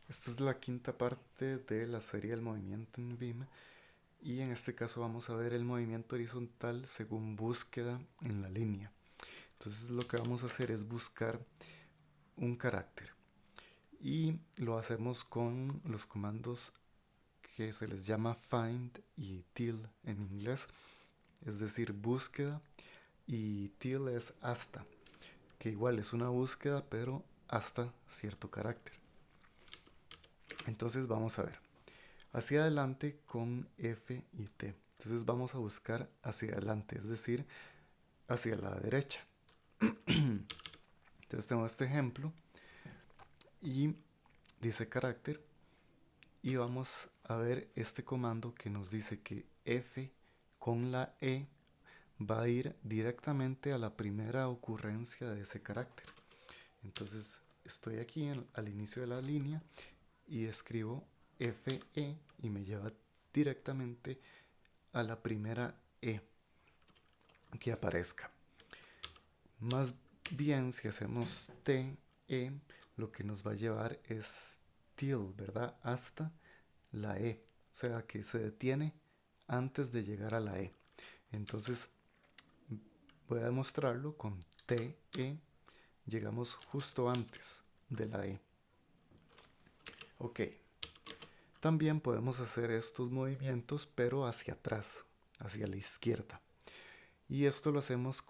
Esta es la quinta parte de la serie del movimiento en Vim y en este caso vamos a ver el movimiento horizontal según búsqueda en la línea. Entonces lo que vamos a hacer es buscar un carácter y lo hacemos con los comandos que se les llama find y till en inglés, es decir, búsqueda, y till es hasta, que igual es una búsqueda pero hasta cierto carácter. Entonces vamos a ver. Hacia adelante con F y T. Entonces vamos a buscar hacia adelante, es decir, hacia la derecha. Entonces tengo este ejemplo y dice carácter y vamos a ver este comando que nos dice que F con la E va a ir directamente a la primera ocurrencia de ese carácter. Entonces estoy aquí al inicio de la línea y escribo FE y me lleva directamente a la primera E que aparezca. Más bien, si hacemos TE, lo que nos va a llevar es till, ¿verdad? Hasta la E. O sea, que se detiene antes de llegar a la E. Entonces, voy a demostrarlo con TE. Llegamos justo antes de la E. Ok. También podemos hacer estos movimientos, pero hacia atrás, hacia la izquierda. Y esto lo hacemos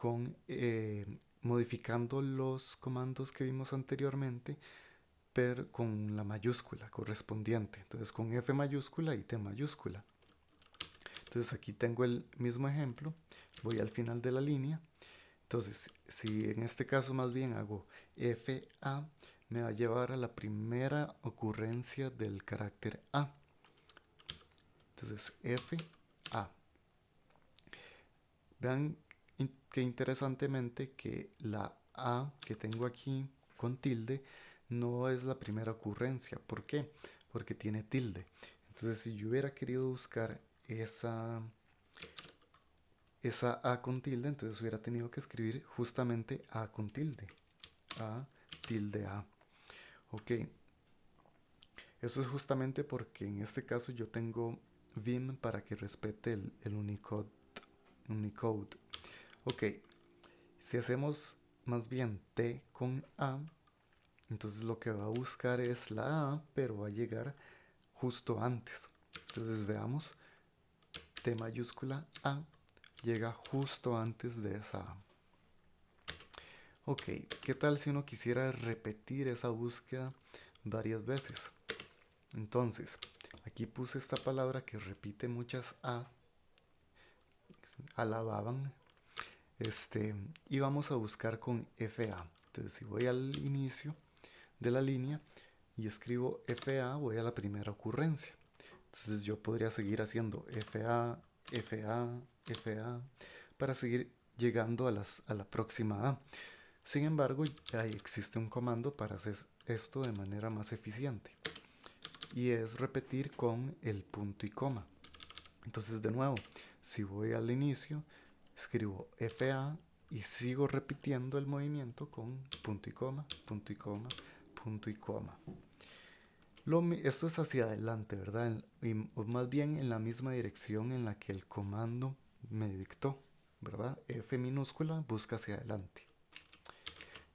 modificando los comandos que vimos anteriormente, pero con la mayúscula correspondiente. Entonces con F mayúscula y T mayúscula. Entonces aquí tengo el mismo ejemplo. Voy al final de la línea. Entonces, si en este caso más bien hago FA, me va a llevar a la primera ocurrencia del carácter A. Entonces, FA. Vean que interesantemente que la A que tengo aquí con tilde no es la primera ocurrencia. ¿Por qué? Porque tiene tilde. Entonces si yo hubiera querido buscar esa A con tilde, entonces hubiera tenido que escribir justamente A con tilde. A tilde A. Ok. Eso es justamente porque en este caso yo tengo Vim para que respete el Unicode. Ok. Si hacemos más bien T con A, entonces lo que va a buscar es la A, pero va a llegar justo antes. Entonces veamos, T mayúscula A llega justo antes de esa A. Ok, ¿qué tal si uno quisiera repetir esa búsqueda varias veces? Entonces, aquí puse esta palabra que repite muchas A, alababan, y vamos a buscar con FA. Entonces, si voy al inicio de la línea y escribo FA, voy a la primera ocurrencia. Entonces yo podría seguir haciendo FA, FA, FA para seguir llegando a la próxima A. Sin embargo, ahí existe un comando para hacer esto de manera más eficiente y es repetir con el punto y coma. Entonces de nuevo, si voy al inicio, escribo FA y sigo repitiendo el movimiento con punto y coma, punto y coma, punto y coma. Esto es hacia adelante, ¿verdad? Y más bien en la misma dirección en la que el comando me dictó, ¿verdad? F minúscula busca hacia adelante.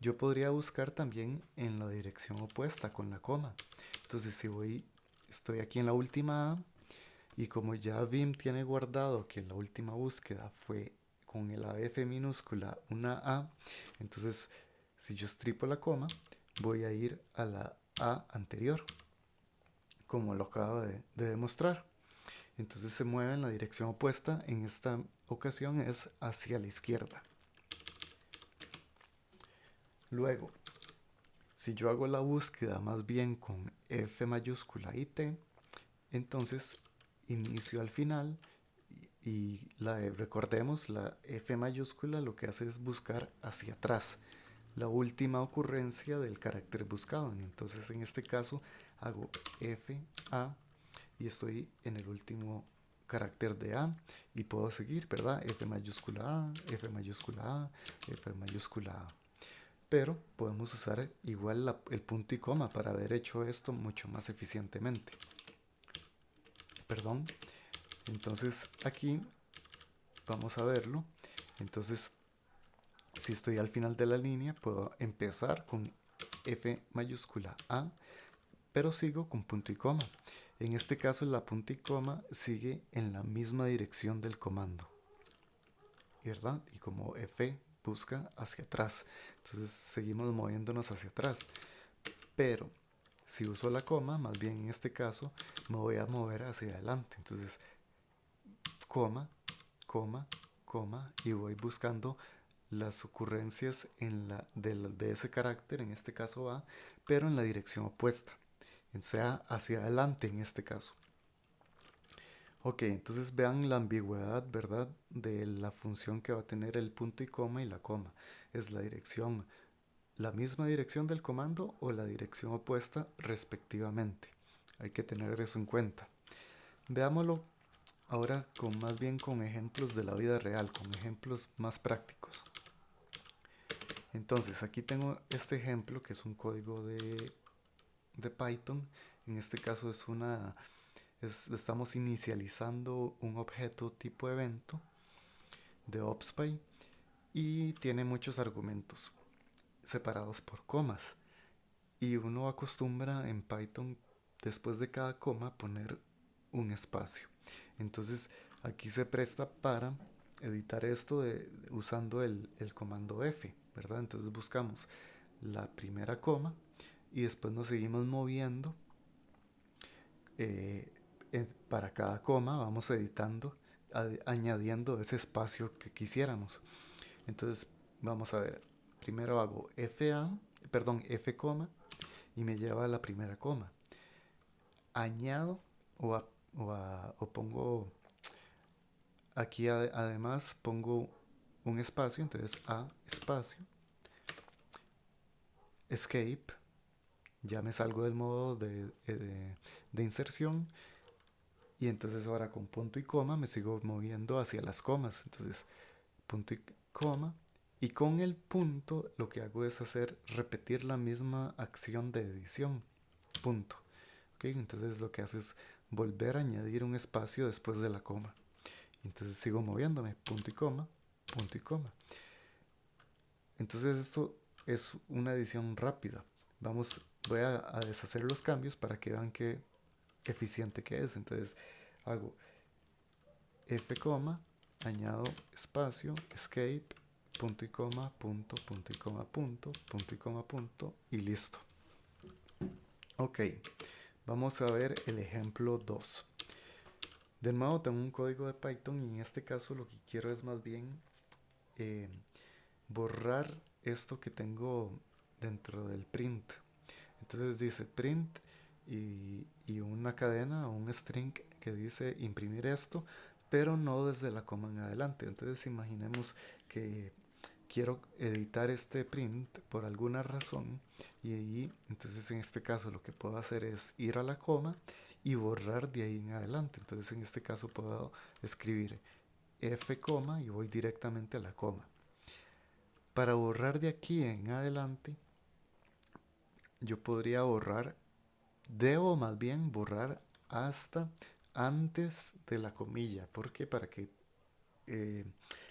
Yo podría buscar también en la dirección opuesta con la coma. Entonces si estoy aquí en la última A y como ya Vim tiene guardado que la última búsqueda fue con la F minúscula una A, entonces si yo estripo la coma voy a ir a la A anterior, como lo acabo de demostrar. Entonces se mueve en la dirección opuesta, en esta ocasión es hacia la izquierda. Luego, si yo hago la búsqueda más bien con F mayúscula y T, entonces inicio al final y recordemos, la F mayúscula lo que hace es buscar hacia atrás, la última ocurrencia del carácter buscado. Entonces en este caso hago F, A y estoy en el último carácter de A y puedo seguir, ¿verdad? F mayúscula A, F mayúscula A, F mayúscula A. pero podemos usar igual el punto y coma para haber hecho esto mucho más eficientemente. Perdón. Entonces aquí vamos a verlo. Entonces, si estoy al final de la línea, puedo empezar con F mayúscula A, pero sigo con punto y coma. En este caso, la punto y coma sigue en la misma dirección del comando, ¿verdad? Y como F busca hacia atrás, entonces seguimos moviéndonos hacia atrás. Pero si uso la coma, más bien en este caso, me voy a mover hacia adelante. Entonces, coma, coma, coma, y voy buscando las ocurrencias de ese carácter, en este caso A, pero en la dirección opuesta, o sea, hacia adelante en este caso. Ok, entonces vean la ambigüedad, ¿verdad? De la función que va a tener el punto y la coma. Es la dirección, la misma dirección del comando o la dirección opuesta respectivamente. Hay que tener eso en cuenta. Veámoslo ahora más bien con ejemplos de la vida real, con ejemplos más prácticos. Entonces aquí tengo este ejemplo que es un código de Python. En este caso estamos inicializando un objeto tipo evento de OpsPy y tiene muchos argumentos separados por comas. Y uno acostumbra en Python después de cada coma poner un espacio. Entonces aquí se presta para editar esto usando el comando F, ¿verdad? Entonces buscamos la primera coma y después nos seguimos moviendo. Para cada coma vamos editando, añadiendo ese espacio que quisiéramos. Entonces vamos a ver, primero hago F coma y me lleva a la primera coma. Añado o pongo aquí además pongo un espacio, entonces A espacio, escape, ya me salgo del modo de inserción y entonces ahora con punto y coma me sigo moviendo hacia las comas, entonces punto y coma, y con el punto lo que hago es repetir la misma acción de edición, punto. ¿Okay? Entonces lo que hace es volver a añadir un espacio después de la coma. Entonces sigo moviéndome, punto y coma, punto y coma. Entonces esto es una edición rápida. Voy a deshacer los cambios para que vean qué eficiente que es. Entonces hago F, añado espacio, escape, punto y coma, punto y coma, punto y coma, punto y listo. Ok, vamos a ver el ejemplo 2. De nuevo tengo un código de Python y en este caso lo que quiero es más bien borrar esto que tengo dentro del print. Entonces dice print y una cadena o un string que dice imprimir esto, pero no desde la coma en adelante. Entonces imaginemos que quiero editar este print por alguna razón y ahí, entonces en este caso lo que puedo hacer es ir a la coma y borrar de ahí en adelante. Entonces en este caso puedo escribir F, y voy directamente a la coma. Para borrar de aquí en adelante, yo podría debo más bien borrar hasta antes de la comilla. ¿Por qué? Para que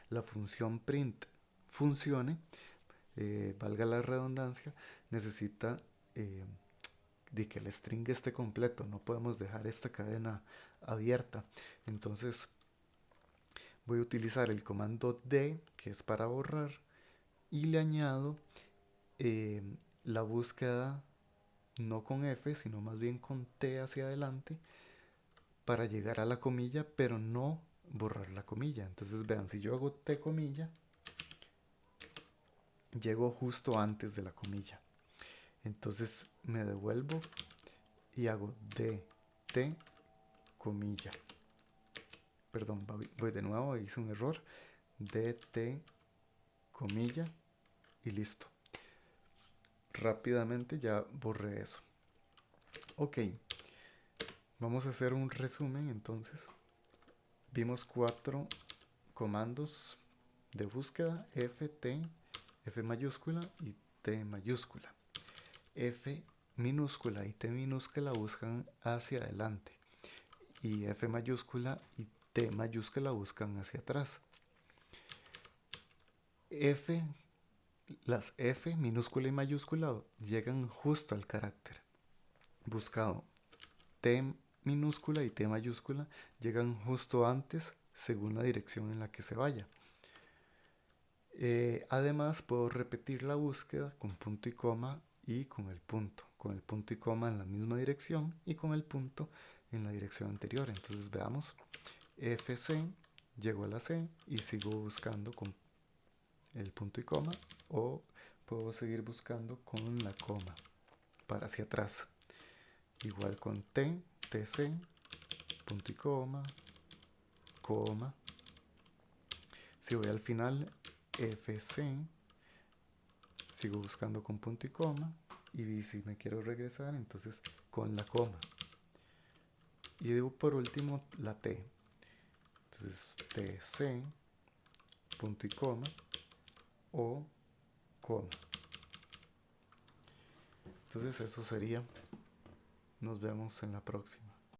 la función print funcione, valga la redundancia, necesita de que el string esté completo. No podemos dejar esta cadena abierta. Entonces voy a utilizar el comando D, que es para borrar, y le añado la búsqueda no con F, sino más bien con T hacia adelante para llegar a la comilla, pero no borrar la comilla. Entonces vean, si yo hago T comilla, llego justo antes de la comilla. Entonces me devuelvo y hago DT comilla. Perdón, voy de nuevo, hice un error. DT comilla y listo. Rápidamente ya borré eso. Ok, vamos a hacer un resumen entonces. Vimos 4 comandos de búsqueda, F, T, F mayúscula y T mayúscula. F minúscula y T minúscula buscan hacia adelante y F mayúscula y T mayúscula buscan hacia atrás. Las F minúscula y mayúscula llegan justo al carácter buscado. T minúscula y T mayúscula llegan justo antes según la dirección en la que se vaya. Además puedo repetir la búsqueda con punto y coma y con el punto y coma en la misma dirección y con el punto en la dirección anterior. Entonces veamos, FC, llego a la C y sigo buscando con el punto y coma, o puedo seguir buscando con la coma para hacia atrás. Igual con T, TC, punto y coma, coma. Si voy al final, FC, sigo buscando con punto y coma, y si me quiero regresar, entonces con la coma. Y por último la T. Entonces TC, punto y coma, o coma. Entonces eso sería. Nos vemos en la próxima.